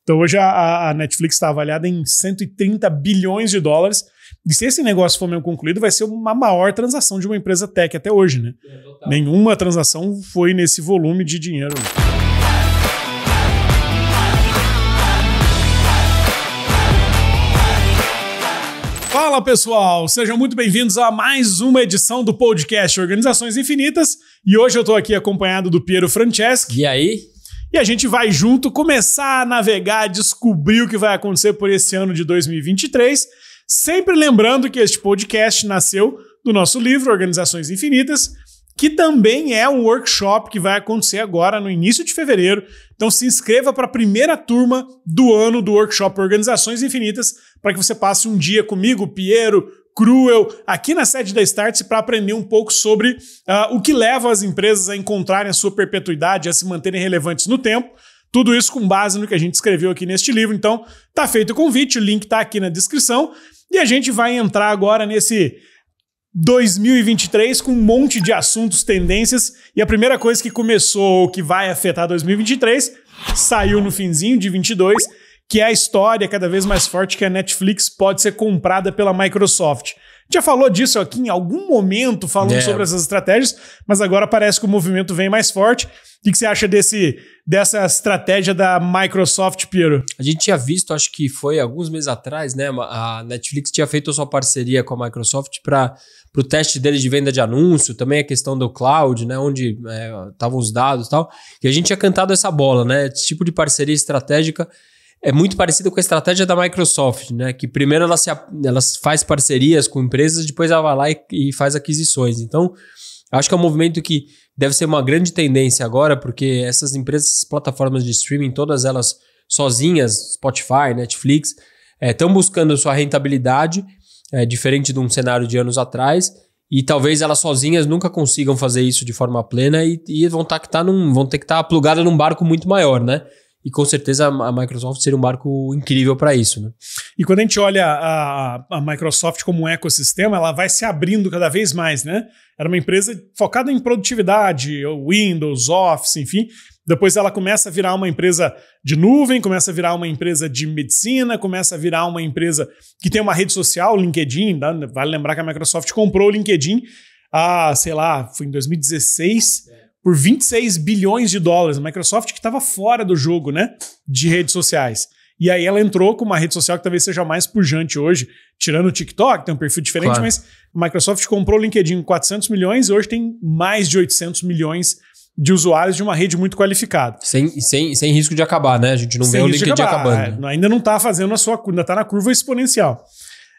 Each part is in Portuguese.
Então hoje a Netflix está avaliada em 130 bilhões de dólares. E se esse negócio for mesmo concluído, vai ser uma maior transação de uma empresa tech até hoje, né? Nenhuma transação foi nesse volume de dinheiro. Fala pessoal, sejam muito bem-vindos a mais uma edição do podcast Organizações Infinitas. E hoje eu estou aqui acompanhado do Piero Franceschi. E aí? E a gente vai junto começar a navegar, descobrir o que vai acontecer por esse ano de 2023. Sempre lembrando que este podcast nasceu do nosso livro Organizações Infinitas, que também é um workshop que vai acontecer agora no início de fevereiro. Então se inscreva para a primeira turma do ano do workshop Organizações Infinitas, para que você passe um dia comigo, Piero, Cruel, aqui na sede da Startse para aprender um pouco sobre o que leva as empresas a encontrarem a sua perpetuidade, a se manterem relevantes no tempo. Tudo isso com base no que a gente escreveu aqui neste livro. Então, tá feito o convite, o link tá aqui na descrição. E a gente vai entrar agora nesse 2023 com um monte de assuntos, tendências. E a primeira coisa que começou, que vai afetar 2023, saiu no finzinho de 22, que é a história cada vez mais forte que a Netflix pode ser comprada pela Microsoft. A gente já falou disso aqui em algum momento, falando sobre essas estratégias, mas agora parece que o movimento vem mais forte. O que você acha dessa estratégia da Microsoft, Piero? A gente tinha visto, acho que foi alguns meses atrás, né? A Netflix tinha feito a sua parceria com a Microsoft para o teste deles de venda de anúncio, também a questão do cloud, né? Onde estavam os dados e tal. E a gente tinha cantado essa bola, né? Esse tipo de parceria estratégica é muito parecido com a estratégia da Microsoft, né? Que primeiro ela faz parcerias com empresas, depois ela vai lá e faz aquisições. Então, acho que é um movimento que deve ser uma grande tendência agora, porque essas empresas, essas plataformas de streaming, todas elas sozinhas, Spotify, Netflix, estão buscando sua rentabilidade, diferente de um cenário de anos atrás, e talvez elas sozinhas nunca consigam fazer isso de forma plena e vão ter que estar plugadas num barco muito maior, né? E com certeza a Microsoft seria um barco incrível para isso, né? E quando a gente olha a Microsoft como um ecossistema, ela vai se abrindo cada vez mais, né? Era uma empresa focada em produtividade, Windows, Office, enfim. Depois ela começa a virar uma empresa de nuvem, começa a virar uma empresa de medicina, começa a virar uma empresa que tem uma rede social, LinkedIn. Né? Vale lembrar que a Microsoft comprou o LinkedIn, sei lá, foi em 2016... por 26 bilhões de dólares. A Microsoft que estava fora do jogo, né, de redes sociais. E aí ela entrou com uma rede social que talvez seja mais pujante hoje, tirando o TikTok, tem um perfil diferente, claro. Mas a Microsoft comprou o LinkedIn com 400 milhões e hoje tem mais de 800 milhões de usuários de uma rede muito qualificada. Sem risco de acabar, né? A gente não vê o LinkedIn acabando. Né? Ainda não está fazendo ainda está na curva exponencial.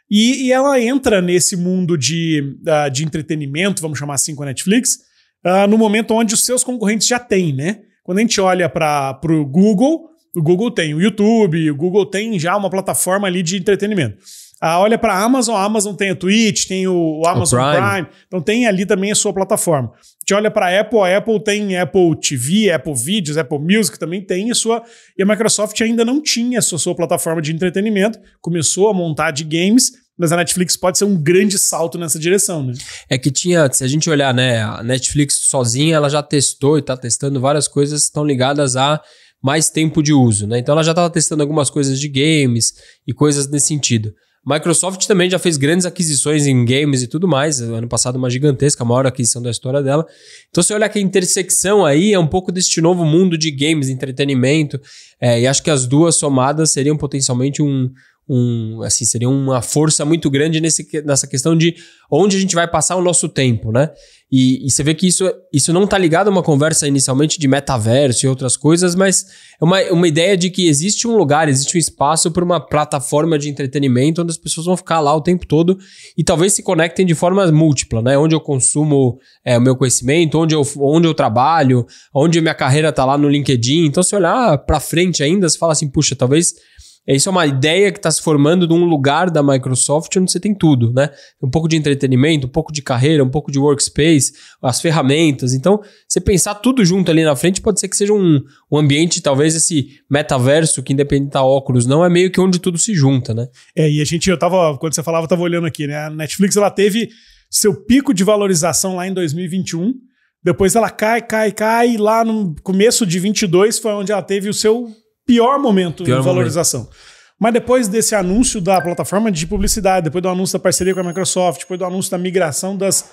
E ela entra nesse mundo de entretenimento, vamos chamar assim, com a Netflix, no momento onde os seus concorrentes já têm, né? Quando a gente olha para o Google tem o YouTube, o Google tem já uma plataforma ali de entretenimento. Olha para a Amazon tem a Twitch, tem o Amazon Prime, então tem ali também a sua plataforma. A gente olha para a Apple tem Apple TV, Apple Videos, Apple Music, também tem a sua... E a Microsoft ainda não tinha a sua plataforma de entretenimento, começou a montar de games, mas a Netflix pode ser um grande salto nessa direção, né? É que se a gente olhar, né, a Netflix sozinha, ela já testou e está testando várias coisas que estão ligadas a mais tempo de uso, né? Então ela já estava testando algumas coisas de games e coisas nesse sentido. Microsoft também já fez grandes aquisições em games e tudo mais. Ano passado uma gigantesca, a maior aquisição da história dela. Então se olhar que a intersecção aí é um pouco deste novo mundo de games, entretenimento, e acho que as duas somadas seriam potencialmente seria uma força muito grande nessa questão de onde a gente vai passar o nosso tempo, né? E você vê que isso não está ligado a uma conversa inicialmente de metaverso e outras coisas, mas é uma ideia de que existe um lugar, existe um espaço para uma plataforma de entretenimento onde as pessoas vão ficar lá o tempo todo e talvez se conectem de forma múltipla, né? Onde eu consumo o meu conhecimento, onde eu trabalho, onde a minha carreira está lá no LinkedIn. Então, se olhar para frente ainda, você fala assim, puxa, talvez... Isso é uma ideia que está se formando num lugar da Microsoft onde você tem tudo, né? Um pouco de entretenimento, um pouco de carreira, um pouco de workspace, as ferramentas. Então, você pensar tudo junto ali na frente pode ser que seja um ambiente, talvez esse metaverso que independente da óculos, não é meio que onde tudo se junta, né? E quando você falava, eu tava olhando aqui, né? A Netflix, ela teve seu pico de valorização lá em 2021, depois ela cai, e lá no começo de 22 foi onde ela teve o seu pior momento de valorização. Mas depois desse anúncio da plataforma de publicidade, depois do anúncio da parceria com a Microsoft, depois do anúncio da migração dos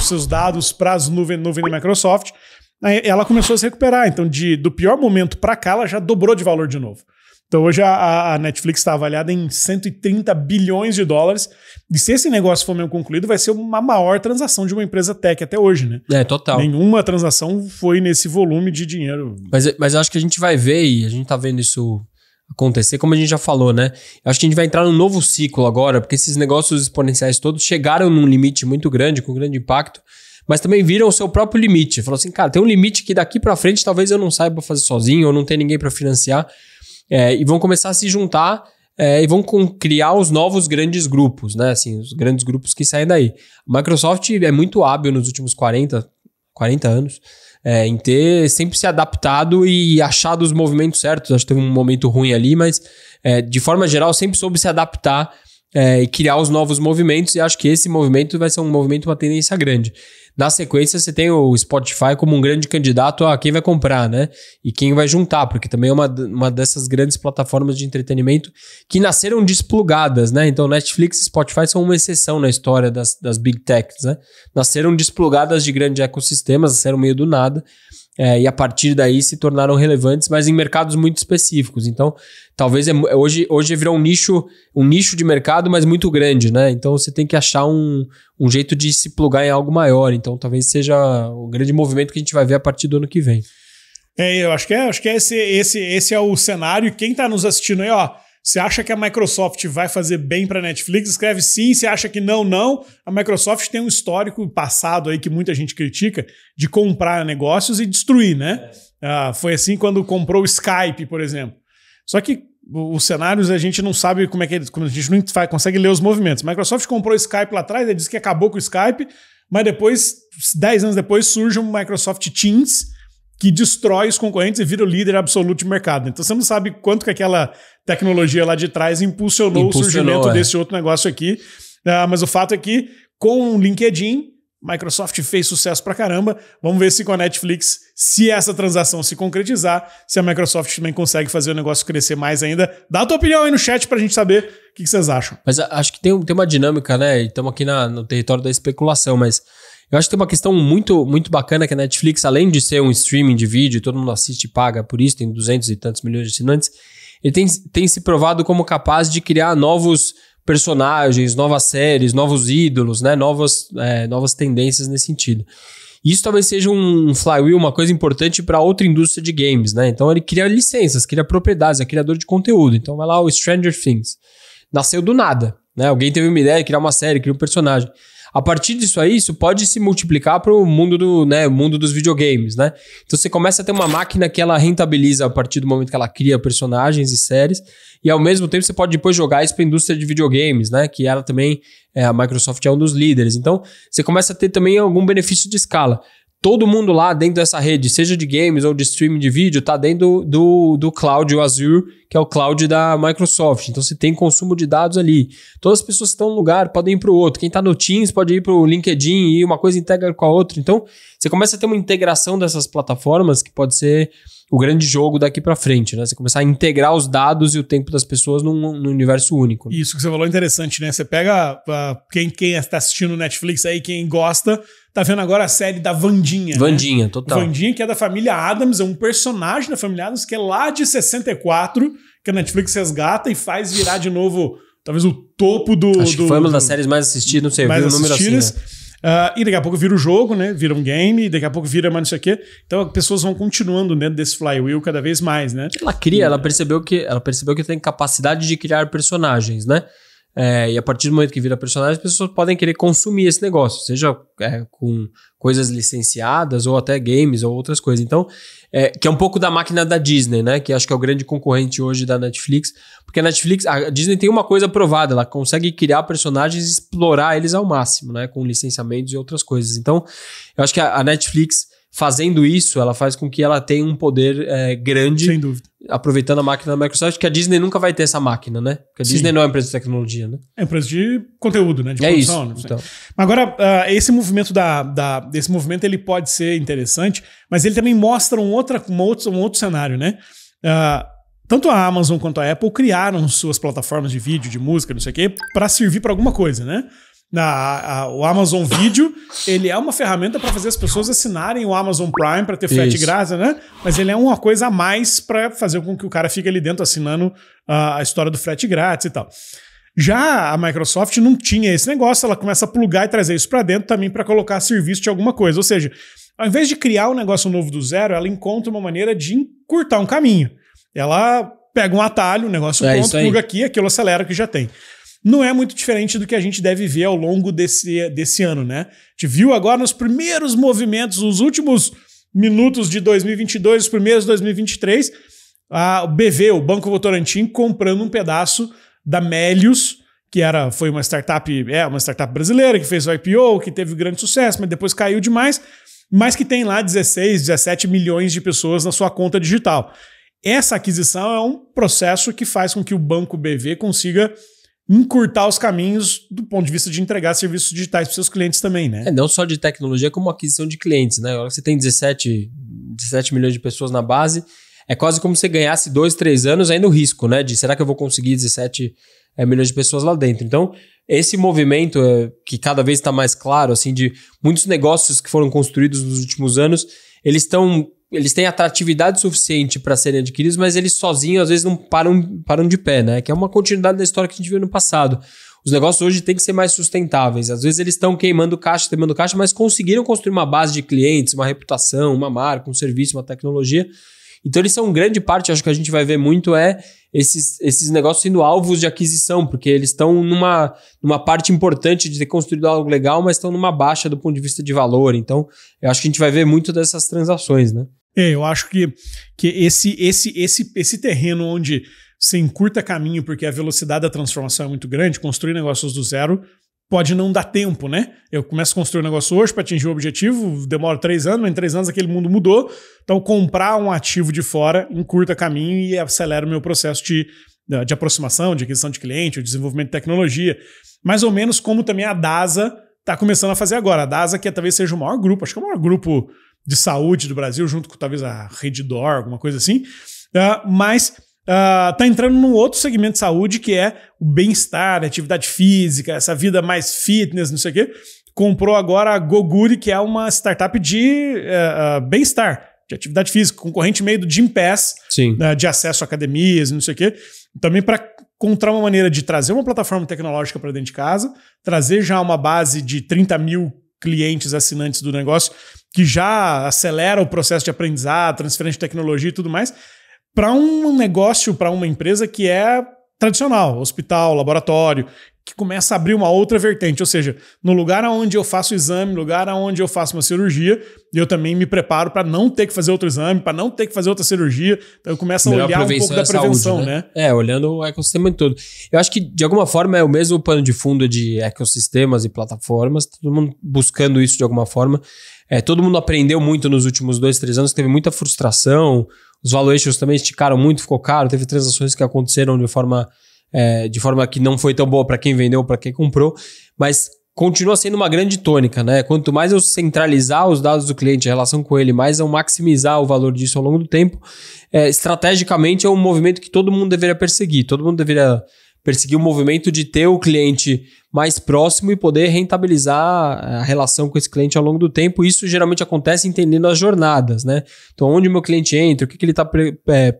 seus dados para as nuvens da Microsoft, ela começou a se recuperar. Então, do pior momento para cá, ela já dobrou de valor de novo. Então, hoje a Netflix está avaliada em 130 bilhões de dólares. E se esse negócio for mesmo concluído, vai ser uma maior transação de uma empresa tech até hoje, né? Total. Nenhuma transação foi nesse volume de dinheiro. Mas eu acho que a gente vai ver, e a gente tá vendo isso acontecer, como a gente já falou, né? Eu acho que a gente vai entrar num novo ciclo agora, porque esses negócios exponenciais todos chegaram num limite muito grande, com grande impacto, mas também viram o seu próprio limite. Falou assim, cara, tem um limite que daqui pra frente talvez eu não saiba fazer sozinho, ou não tem ninguém pra financiar. E vão começar a se juntar e vão criar os novos grandes grupos, né? Assim, os grandes grupos que saem daí. A Microsoft é muito hábil nos últimos 40 anos em ter sempre se adaptado e achado os movimentos certos. Acho que teve um momento ruim ali, mas de forma geral sempre soube se adaptar e criar os novos movimentos, e acho que esse movimento vai ser um movimento, uma tendência grande. Na sequência, você tem o Spotify como um grande candidato a quem vai comprar, né? E quem vai juntar, porque também é uma dessas grandes plataformas de entretenimento que nasceram desplugadas, né? Então, Netflix e Spotify são uma exceção na história das Big Techs, né? Nasceram desplugadas de grandes ecossistemas, nasceram meio do nada, e a partir daí se tornaram relevantes, mas em mercados muito específicos. Então, talvez hoje virou um nicho de mercado, mas muito grande, né? Então, você tem que achar um jeito de se plugar em algo maior. Então, talvez seja o grande movimento que a gente vai ver a partir do ano que vem. Eu acho que esse é o cenário. Quem está nos assistindo aí, ó, você acha que a Microsoft vai fazer bem para a Netflix? Escreve sim. Você acha que não? A Microsoft tem um histórico passado aí que muita gente critica de comprar negócios e destruir, né? Foi assim quando comprou o Skype, por exemplo. Só que os cenários a gente não sabe como a gente não consegue ler os movimentos. A Microsoft comprou o Skype lá atrás, disse que acabou com o Skype, mas depois, 10 anos depois, surge um Microsoft Teams que destrói os concorrentes e vira o líder absoluto de mercado. Então você não sabe quanto que aquela tecnologia lá de trás impulsionou o surgimento desse outro negócio aqui. Mas o fato é que com o LinkedIn, Microsoft fez sucesso pra caramba. Vamos ver se com a Netflix, se essa transação se concretizar, se a Microsoft também consegue fazer o negócio crescer mais ainda. Dá a tua opinião aí no chat pra gente saber o que vocês acham. Mas acho que tem uma dinâmica, né? Estamos aqui no território da especulação, mas eu acho que tem uma questão muito, muito bacana que a Netflix, além de ser um streaming de vídeo, todo mundo assiste e paga por isso, tem 200 e tantos milhões de assinantes, ele tem se provado como capaz de criar novos personagens, novas séries, novos ídolos, né? Novas tendências nesse sentido. Isso talvez seja um flywheel, uma coisa importante para outra indústria de games, né? Então ele cria licenças, cria propriedades, é criador de conteúdo. Então vai lá o Stranger Things. Nasceu do nada, né? Alguém teve uma ideia de criar uma série, criar um personagem. A partir disso aí, isso pode se multiplicar para o mundo mundo dos videogames, né? Então você começa a ter uma máquina que ela rentabiliza a partir do momento que ela cria personagens e séries, e ao mesmo tempo você pode depois jogar isso para a indústria de videogames, né? Que ela também, a Microsoft é um dos líderes. Então você começa a ter também algum benefício de escala. Todo mundo lá dentro dessa rede, seja de games ou de streaming de vídeo, está dentro do cloud, o Azure, que é o cloud da Microsoft. Então você tem consumo de dados ali. Todas as pessoas que estão num lugar podem ir para o outro. Quem está no Teams pode ir para o LinkedIn e uma coisa integra com a outra. Então você começa a ter uma integração dessas plataformas que pode ser o grande jogo daqui para frente, né? Você começar a integrar os dados e o tempo das pessoas num universo único. Isso que você falou é interessante, né? Você pega quem está assistindo Netflix aí, quem gosta, tá vendo agora a série da Wandinha. Wandinha, né? Total. Wandinha, que é da família Addams, é um personagem da família Addams que é lá de 64, que a Netflix resgata e faz virar de novo, talvez o topo do... Acho que foi uma das séries mais assistidas, não sei, eu vi o número assim, né? E daqui a pouco vira o jogo, né? Vira um game, e daqui a pouco vira mais não sei o quê. Então as pessoas vão continuando dentro desse flywheel cada vez mais, né? Ela percebeu que tem capacidade de criar personagens, né? E a partir do momento que vira personagem, as pessoas podem querer consumir esse negócio, seja com coisas licenciadas ou até games ou outras coisas. Então, que é um pouco da máquina da Disney, né? Que acho que é o grande concorrente hoje da Netflix, porque a Disney tem uma coisa provada, ela consegue criar personagens e explorar eles ao máximo, né? Com licenciamentos e outras coisas. Então, eu acho que a Netflix, fazendo isso, ela faz com que ela tenha um poder grande. Sem dúvida. Aproveitando a máquina da Microsoft, que a Disney nunca vai ter essa máquina, né? Porque a Disney não é uma empresa de tecnologia, né? É uma empresa de conteúdo, né? De produção. Isso, então. Agora, esse movimento esse movimento ele pode ser interessante, mas ele também mostra um outro cenário, né? tanto a Amazon quanto a Apple criaram suas plataformas de vídeo, de música, não sei o quê, para servir para alguma coisa, né? O Amazon Video, ele é uma ferramenta para fazer as pessoas assinarem o Amazon Prime para ter frete grátis, né? Mas ele é uma coisa a mais para fazer com que o cara fique ali dentro assinando a história do frete grátis e tal. Já a Microsoft não tinha esse negócio, ela começa a plugar e trazer isso para dentro também para colocar serviço de alguma coisa. Ou seja, ao invés de criar um negócio novo do zero, ela encontra uma maneira de encurtar um caminho. Ela pega um atalho, um negócio pronto, pluga aqui, aquilo acelera o que já tem. Não é muito diferente do que a gente deve ver ao longo desse ano, né? A gente viu agora nos primeiros movimentos, os últimos minutos de 2022, os primeiros de 2023, o BV, o Banco Votorantim, comprando um pedaço da Melius, que foi uma startup brasileira, que fez o IPO, que teve grande sucesso, mas depois caiu demais, mas que tem lá 16, 17 milhões de pessoas na sua conta digital. Essa aquisição é um processo que faz com que o Banco BV consiga encurtar os caminhos do ponto de vista de entregar serviços digitais para seus clientes também, né? Não só de tecnologia, como aquisição de clientes, né? Agora você tem 17 milhões de pessoas na base, é quase como se você ganhasse 2, 3 anos aí no risco, né? De será que eu vou conseguir 17 milhões de pessoas lá dentro? Então, esse movimento que cada vez está mais claro, assim, de muitos negócios que foram construídos nos últimos anos, eles têm atratividade suficiente para serem adquiridos, mas eles sozinhos às vezes não param de pé, né? Que é uma continuidade da história que a gente viu no passado. Os negócios hoje têm que ser mais sustentáveis. Às vezes eles estão queimando caixa, mas conseguiram construir uma base de clientes, uma reputação, uma marca, um serviço, uma tecnologia. Então eles são grande parte, acho que a gente vai ver muito esses negócios sendo alvos de aquisição, porque eles estão numa parte importante de ter construído algo legal, mas estão numa baixa do ponto de vista de valor. Então eu acho que a gente vai ver muito dessas transações, né? Eu acho que esse terreno onde você encurta caminho porque a velocidade da transformação é muito grande, construir negócios do zero pode não dar tempo, né? Eu começo a construir um negócio hoje para atingir o objetivo, demora 3 anos, mas em 3 anos aquele mundo mudou. Então, comprar um ativo de fora encurta caminho e acelera o meu processo de aproximação, de aquisição de cliente, de desenvolvimento de tecnologia. Mais ou menos como também a DASA está começando a fazer agora. A DASA, que talvez seja o maior grupo, acho que é o maior grupo de saúde do Brasil, junto com talvez a Redditor, alguma coisa assim, mas tá entrando num outro segmento de saúde que é o bem-estar, atividade física, essa vida mais fitness, não sei o quê. Comprou agora a Goguri, que é uma startup de bem-estar, de atividade física, concorrente meio do Gym Pass, de acesso a academias, não sei o quê. Também para encontrar uma maneira de trazer uma plataforma tecnológica para dentro de casa, trazer já uma base de 30 mil clientes assinantes do negócio, que já acelera o processo de aprendizado, transferência de tecnologia e tudo mais, para um negócio, para uma empresa que é tradicional, hospital, laboratório, que começa a abrir uma outra vertente. Ou seja, no lugar onde eu faço exame, no lugar onde eu faço uma cirurgia, eu também me preparo para não ter que fazer outro exame, para não ter que fazer outra cirurgia. Então eu começo a olhar um pouco da prevenção, saúde, né? Olhando o ecossistema todo. Eu acho que, de alguma forma, é o mesmo pano de fundo de ecossistemas e plataformas, todo mundo buscando isso de alguma forma. Todo mundo aprendeu muito nos últimos 2, 3 anos, teve muita frustração, os valuations também esticaram muito, ficou caro, teve transações que aconteceram de forma que não foi tão boa para quem vendeu, para quem comprou, mas continua sendo uma grande tônica, né? Quanto mais eu centralizar os dados do cliente, a relação com ele, mais eu maximizar o valor disso ao longo do tempo, estrategicamente é um movimento que todo mundo deveria perseguir. Todo mundo deveria perseguir o movimento de ter o cliente mais próximo e poder rentabilizar a relação com esse cliente ao longo do tempo. Isso geralmente acontece entendendo as jornadas, né? Então, onde o meu cliente entra, o que ele está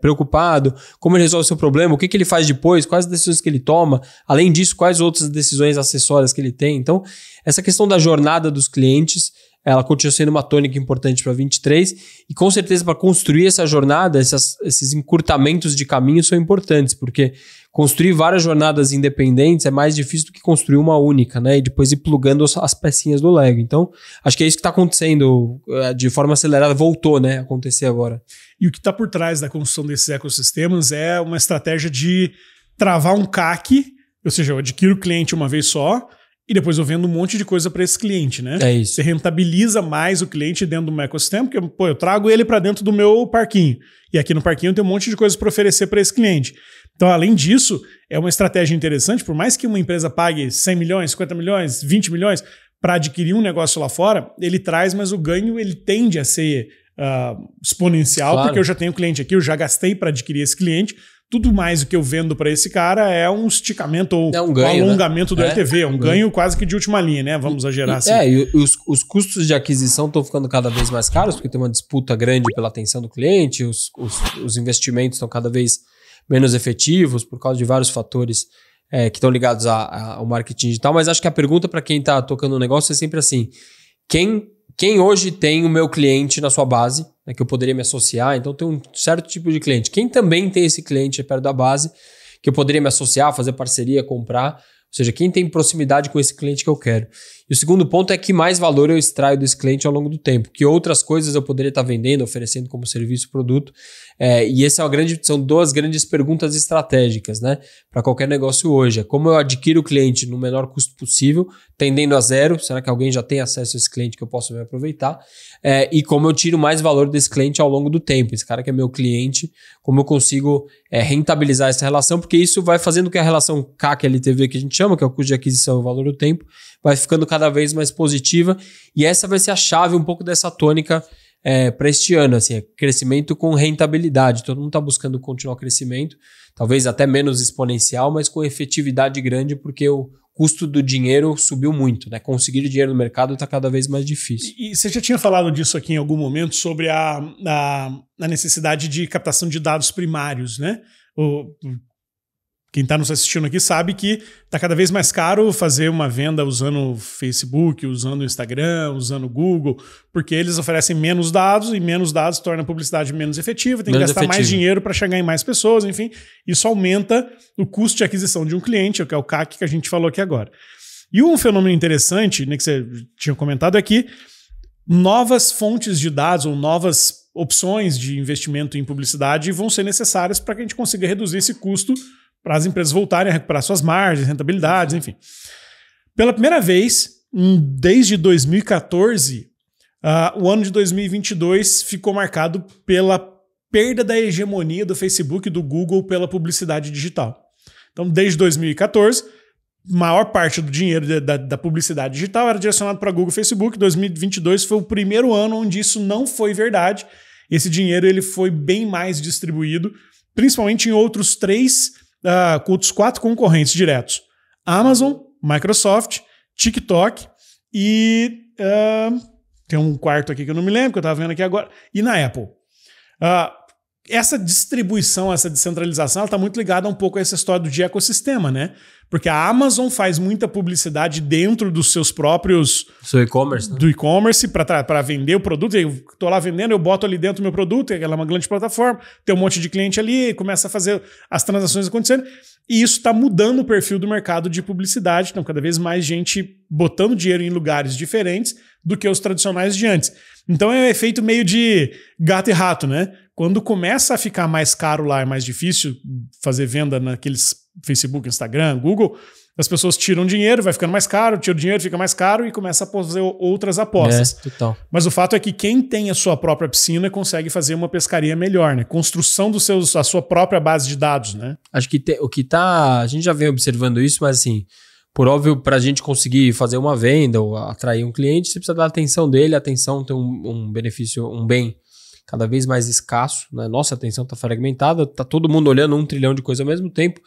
preocupado, como ele resolve o seu problema, o que ele faz depois, quais as decisões que ele toma, além disso, quais outras decisões acessórias que ele tem. Então, essa questão da jornada dos clientes, ela continua sendo uma tônica importante para 23 e com certeza para construir essa jornada, esses encurtamentos de caminho são importantes, porque construir várias jornadas independentes é mais difícil do que construir uma única, né? E depois ir plugando as pecinhas do Lego. Então, acho que é isso que está acontecendo de forma acelerada, voltou, né, a acontecer agora. E o que está por trás da construção desses ecossistemas é uma estratégia de travar um CAC, ou seja, eu adquiro o cliente uma vez só, e depois eu vendo um monte de coisa para esse cliente, né? É isso. Você rentabiliza mais o cliente dentro do ecossistema, porque eu trago ele para dentro do meu parquinho. E aqui no parquinho tem um monte de coisas para oferecer para esse cliente. Então, além disso, é uma estratégia interessante, por mais que uma empresa pague 100 milhões, 50 milhões, 20 milhões para adquirir um negócio lá fora, ele traz, mas o ganho ele tende a ser exponencial, claro. Porque eu já tenho cliente aqui, eu já gastei para adquirir esse cliente, tudo mais o que eu vendo para esse cara é um esticamento ou um ganho, um alongamento, né, do LTV, um ganho quase que de última linha, né? Vamos exagerar assim. E os custos de aquisição estão ficando cada vez mais caros, porque tem uma disputa grande pela atenção do cliente, os investimentos estão cada vez menos efetivos por causa de vários fatores que estão ligados ao marketing digital. Mas acho que a pergunta para quem está tocando o negócio é sempre assim: quem hoje tem o meu cliente na sua base, né, que eu poderia me associar, então tem um certo tipo de cliente. Quem também tem esse cliente perto da base, que eu poderia me associar, fazer parceria, comprar, ou seja, quem tem proximidade com esse cliente que eu quero. E o segundo ponto é que mais valor eu extraio desse cliente ao longo do tempo, que outras coisas eu poderia estar vendendo, oferecendo como serviço, produto. E essa são duas grandes perguntas estratégicas, né, para qualquer negócio hoje. É como eu adquiro o cliente no menor custo possível, tendendo a zero. Será que alguém já tem acesso a esse cliente que eu posso me aproveitar? E como eu tiro mais valor desse cliente ao longo do tempo. Esse cara que é meu cliente, como eu consigo rentabilizar essa relação, porque isso vai fazendo que a relação CAC-LTV, que a gente chama, que é o custo de aquisição e o valor do tempo, vai ficando cada vez mais positiva. E essa vai ser a chave um pouco dessa tônica para este ano, assim, crescimento com rentabilidade. Todo mundo está buscando continuar o crescimento, talvez até menos exponencial, mas com efetividade grande, porque o custo do dinheiro subiu muito, né? Conseguir dinheiro no mercado está cada vez mais difícil. E você já tinha falado disso aqui em algum momento, sobre a necessidade de captação de dados primários, né? Quem está nos assistindo aqui sabe que está cada vez mais caro fazer uma venda usando o Facebook, usando o Instagram, usando o Google, porque eles oferecem menos dados e menos dados torna a publicidade menos efetiva, tem que gastar mais dinheiro para chegar em mais pessoas, enfim, isso aumenta o custo de aquisição de um cliente, que é o CAC que a gente falou aqui agora. E um fenômeno interessante, né, que você tinha comentado, é que novas fontes de dados ou novas opções de investimento em publicidade vão ser necessárias para que a gente consiga reduzir esse custo para as empresas voltarem a recuperar suas margens, rentabilidades, enfim. Pela primeira vez, desde 2014, o ano de 2022 ficou marcado pela perda da hegemonia do Facebook e do Google pela publicidade digital. Então, desde 2014, maior parte do dinheiro da publicidade digital era direcionado para Google e Facebook. 2022 foi o primeiro ano onde isso não foi verdade. Esse dinheiro ele foi bem mais distribuído, principalmente em outros outros 4 concorrentes diretos: Amazon, Microsoft, TikTok e tem um quarto aqui que eu não me lembro, que eu estava vendo aqui agora, e na Apple. Essa distribuição, essa descentralização, ela está muito ligada um pouco a essa história de ecossistema, né? Porque a Amazon faz muita publicidade dentro dos seus próprios... Seu e-commerce, né? Do e-commerce para vender o produto. Eu estou lá vendendo, eu boto ali dentro do meu produto, ela é uma grande plataforma, tem um monte de cliente ali, começa a fazer as transações acontecendo. E isso está mudando o perfil do mercado de publicidade. Então, cada vez mais gente botando dinheiro em lugares diferentes do que os tradicionais de antes. Então, é um efeito meio de gato e rato, né? Quando começa a ficar mais caro lá, é mais difícil fazer venda naqueles Facebook, Instagram, Google, as pessoas tiram dinheiro, vai ficando mais caro, tira o dinheiro, fica mais caro e começa a fazer outras apostas. Total. Mas o fato é que quem tem a sua própria piscina consegue fazer uma pescaria melhor, né? Construção a sua própria base de dados, né? Acho que a gente já vem observando isso, mas assim, por óbvio, para a gente conseguir fazer uma venda ou atrair um cliente, você precisa dar atenção dele. A atenção tem um benefício, um bem cada vez mais escasso, né? Nossa atenção está fragmentada, está todo mundo olhando 1 trilhão de coisas ao mesmo tempo.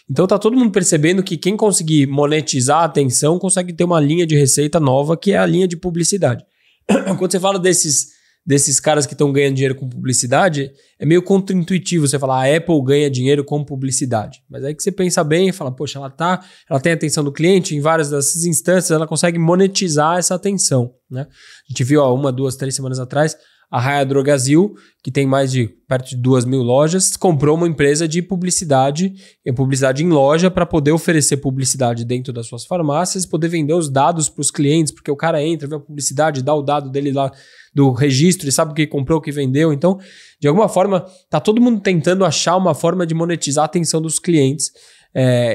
Então está todo mundo percebendo que quem conseguir monetizar a atenção consegue ter uma linha de receita nova, que é a linha de publicidade. Quando você fala desses caras que estão ganhando dinheiro com publicidade, é meio contraintuitivo você falar a Apple ganha dinheiro com publicidade. Mas aí que você pensa bem e fala, poxa, ela tem a atenção do cliente, em várias dessas instâncias ela consegue monetizar essa atenção, né? A gente viu 1, 2, 3 semanas atrás, a Raia Drogasil, que tem perto de 2.000 lojas, comprou uma empresa de publicidade em loja para poder oferecer publicidade dentro das suas farmácias, poder vender os dados para os clientes, porque o cara entra, vê a publicidade, dá o dado dele lá do registro, ele sabe o que comprou, o que vendeu. Então, de alguma forma, está todo mundo tentando achar uma forma de monetizar a atenção dos clientes.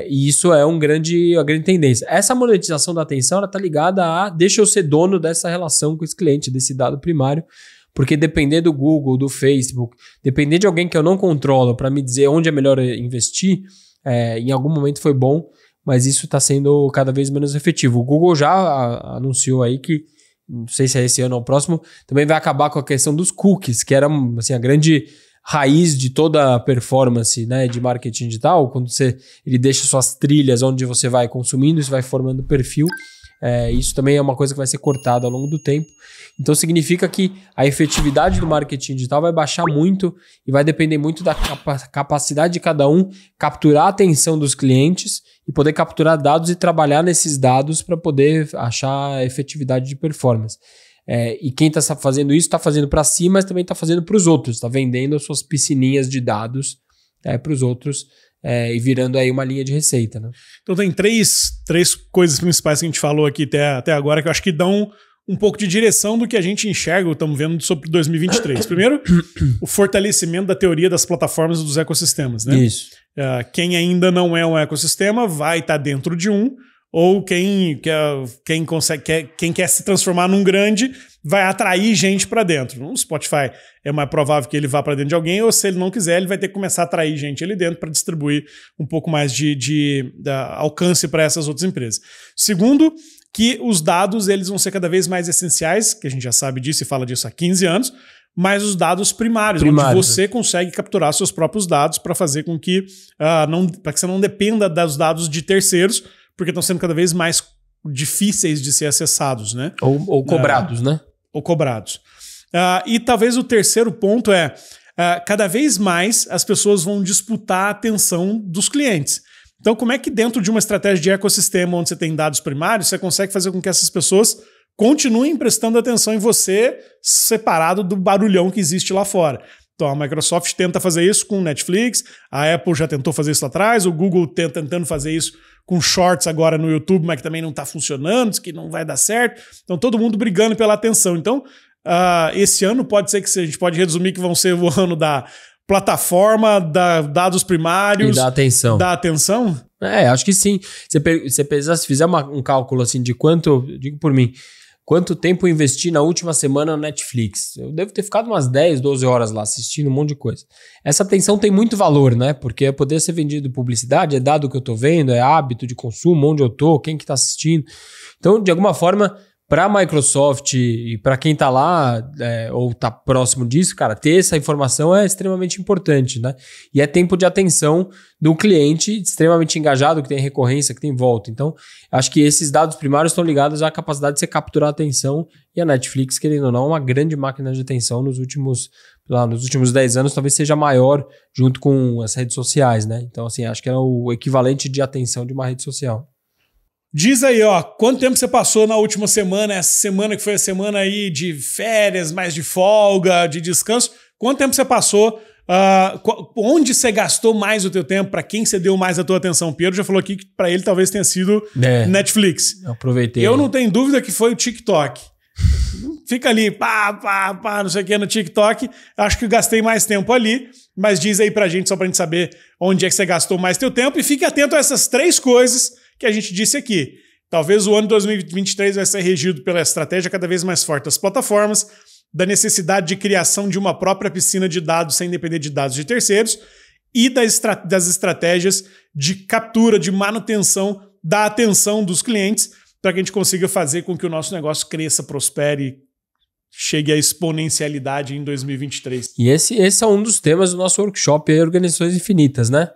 E isso é uma grande tendência. Essa monetização da atenção está ligada a deixa eu ser dono dessa relação com esse cliente, desse dado primário. Porque depender do Google, do Facebook, depender de alguém que eu não controlo para me dizer onde é melhor investir, em algum momento foi bom, mas isso está sendo cada vez menos efetivo. O Google já anunciou aí que, não sei se é esse ano ou próximo, também vai acabar com a questão dos cookies, que era assim, a grande raiz de toda a performance, né, de marketing digital, quando ele deixa suas trilhas onde você vai consumindo, isso vai formando perfil. Isso também é uma coisa que vai ser cortada ao longo do tempo. Então significa que a efetividade do marketing digital vai baixar muito e vai depender muito da capacidade de cada um capturar a atenção dos clientes e poder capturar dados e trabalhar nesses dados para poder achar a efetividade de performance. E quem está fazendo isso está fazendo para si, mas também está fazendo para os outros, está vendendo as suas piscininhas de dados para os outros e virando aí uma linha de receita. Né? Então tem três coisas principais que a gente falou aqui até agora que eu acho que dão um pouco de direção do que a gente enxerga, estamos vendo sobre 2023. Primeiro, o fortalecimento da teoria das plataformas e dos ecossistemas. Né? Isso. Quem ainda não é um ecossistema vai estar dentro de um, ou quem quer se transformar num grande vai atrair gente para dentro. No Spotify é mais provável que ele vá para dentro de alguém, ou se ele não quiser, ele vai ter que começar a atrair gente ali dentro para distribuir um pouco mais de alcance para essas outras empresas. Segundo, que os dados eles vão ser cada vez mais essenciais, que a gente já sabe disso e fala disso há 15 anos, mas os dados primários onde você consegue capturar seus próprios dados para fazer com que, para que você não dependa dos dados de terceiros, porque estão sendo cada vez mais difíceis de ser acessados, né? Ou cobrados, né? Ou cobrados. E talvez o terceiro ponto cada vez mais as pessoas vão disputar a atenção dos clientes. Então, como é que dentro de uma estratégia de ecossistema onde você tem dados primários, você consegue fazer com que essas pessoas continuem prestando atenção em você separado do barulhão que existe lá fora? Então, a Microsoft tenta fazer isso com Netflix, a Apple já tentou fazer isso lá atrás, o Google tentando fazer isso com Shorts agora no YouTube, mas que também não está funcionando, que não vai dar certo. Então, todo mundo brigando pela atenção. Então, esse ano pode ser que a gente pode resumir que vão ser o ano da plataforma, dados primários. E da atenção? Acho que sim. Se fizer um cálculo assim de quanto, digo por mim, quanto tempo eu investi na última semana no Netflix? Eu devo ter ficado umas 10, 12 horas lá assistindo um monte de coisa. Essa atenção tem muito valor, né? Porque é poder ser vendido publicidade, é dado que eu tô vendo, é hábito de consumo, onde eu tô, quem que tá assistindo. Então, de alguma forma, para a Microsoft e para quem tá lá ou tá próximo disso, cara, ter essa informação é extremamente importante, né? E é tempo de atenção do cliente extremamente engajado, que tem recorrência, que tem volta. Então, acho que esses dados primários estão ligados à capacidade de você capturar a atenção, e a Netflix, querendo ou não, é uma grande máquina de atenção nos últimos 10 anos, talvez seja maior junto com as redes sociais, né? Então, assim, acho que é o equivalente de atenção de uma rede social. Diz aí, quanto tempo você passou na última semana, essa semana que foi a semana aí de férias, mais de folga, de descanso, quanto tempo você passou, onde você gastou mais o teu tempo, para quem você deu mais a tua atenção? O Pedro já falou aqui que para ele talvez tenha sido Netflix. Eu aproveitei. Eu não tenho dúvida que foi o TikTok. Fica ali, não sei o que no TikTok, acho que eu gastei mais tempo ali, mas diz aí pra gente, só pra gente saber onde é que você gastou mais teu tempo, e fique atento a essas 3 coisas que a gente disse aqui. Talvez o ano de 2023 vai ser regido pela estratégia cada vez mais forte das plataformas, da necessidade de criação de uma própria piscina de dados sem depender de dados de terceiros e das estratégias de captura, de manutenção da atenção dos clientes para que a gente consiga fazer com que o nosso negócio cresça, prospere, chegue à exponencialidade em 2023. E esse é um dos temas do nosso workshop, Organizações Infinitas, né?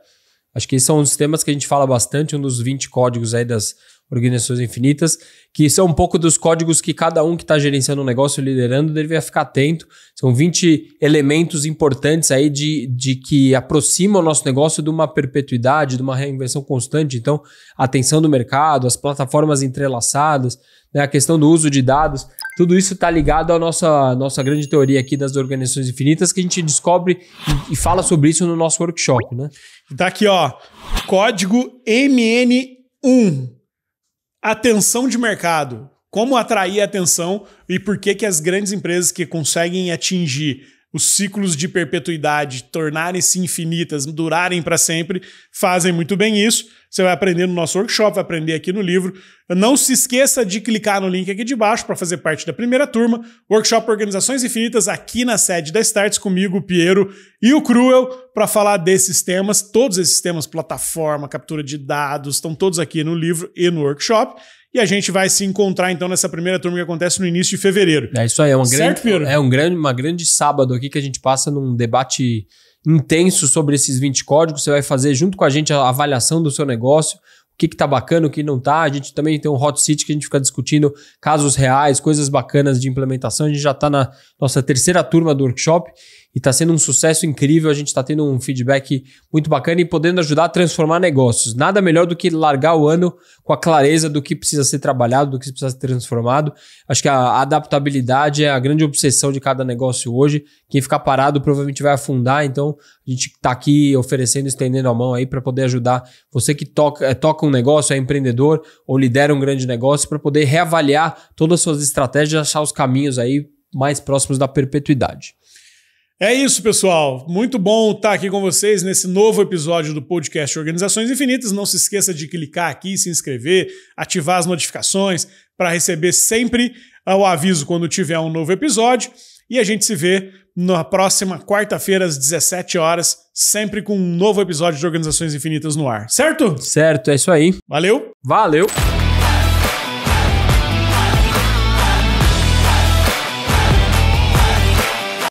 Acho que esses são os temas que a gente fala bastante, um dos 20 códigos aí das Organizações Infinitas, que são um pouco dos códigos que cada um que está gerenciando um negócio, liderando, deveria ficar atento. São 20 elementos importantes aí de que aproximam o nosso negócio de uma perpetuidade, de uma reinvenção constante. Então, a atenção do mercado, as plataformas entrelaçadas, né, a questão do uso de dados, tudo isso está ligado à nossa grande teoria aqui das Organizações Infinitas, que a gente descobre e fala sobre isso no nosso workshop, né? Tá aqui, código MN1. Atenção de mercado. Como atrair a atenção e por que as grandes empresas que conseguem atingir os ciclos de perpetuidade, tornarem-se infinitas, durarem para sempre, fazem muito bem isso. Você vai aprender no nosso workshop, vai aprender aqui no livro. Não se esqueça de clicar no link aqui de baixo para fazer parte da primeira turma. Workshop Organizações Infinitas aqui na sede da Startse, comigo, o Piero e o Cruel, para falar desses temas. Todos esses temas, plataforma, captura de dados, estão todos aqui no livro e no workshop. e a gente vai se encontrar então nessa primeira turma que acontece no início de fevereiro. É isso aí, Certo, uma grande sábado aqui que a gente passa num debate intenso sobre esses 20 códigos. Você vai fazer junto com a gente a avaliação do seu negócio, o que tá bacana, o que não tá. A gente também tem um hot seat que a gente fica discutindo casos reais, coisas bacanas de implementação. A gente já tá na nossa terceira turma do workshop e tá sendo um sucesso incrível. A gente tá tendo um feedback muito bacana e podendo ajudar a transformar negócios. Nada melhor do que largar o ano com a clareza do que precisa ser trabalhado, do que precisa ser transformado. Acho que a adaptabilidade é a grande obsessão de cada negócio hoje. Quem ficar parado provavelmente vai afundar. Então, a gente tá aqui oferecendo, estendendo a mão aí para poder ajudar você que toca um negócio, é empreendedor ou lidera um grande negócio, para poder reavaliar todas as suas estratégias e achar os caminhos aí mais próximos da perpetuidade. É isso, pessoal. Muito bom estar aqui com vocês nesse novo episódio do podcast Organizações Infinitas. Não se esqueça de clicar aqui, se inscrever, ativar as notificações para receber sempre o aviso quando tiver um novo episódio. E a gente se vê na próxima quarta-feira às 17 horas, sempre com um novo episódio de Organizações Infinitas no ar. Certo? Certo, é isso aí. Valeu! Valeu!